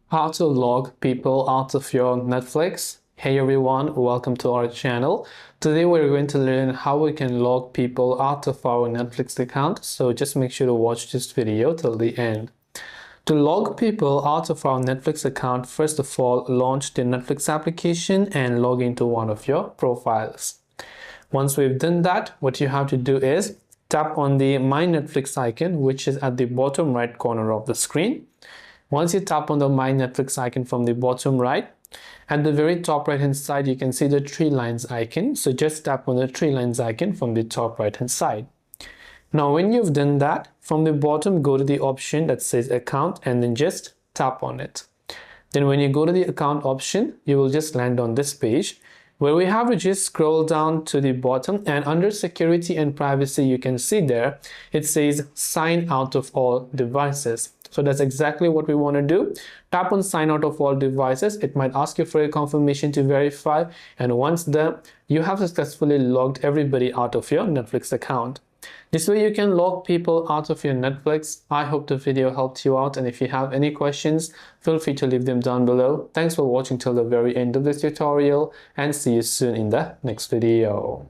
How to log people out of your Netflix. Hey everyone, welcome to our channel. Today we're going to learn how we can log people out of our Netflix account, so just make sure to watch this video till the end. To log people out of our Netflix account, first of all, launch the Netflix application and log into one of your profiles. Once we've done that, what you have to do is tap on the My Netflix icon, which is at the bottom right corner of the screen. Once you tap on the My Netflix icon from the bottom right, at the very top right hand side, you can see the three lines icon. So just tap on the three lines icon from the top right hand side. Now, when you've done that, from the bottom, go to the option that says account and then just tap on it. Then when you go to the account option, you will just land on this page where we have to just scroll down to the bottom, and under security and privacy, you can see there, it says sign out of all devices. So that's exactly what we want to do. Tap on sign out of all devices. It might ask you for a confirmation to verify. And once done, you have successfully logged everybody out of your Netflix account. This way you can log people out of your Netflix. I hope the video helped you out, and if you have any questions, feel free to leave them down below. Thanks for watching till the very end of this tutorial, and see you soon in the next video.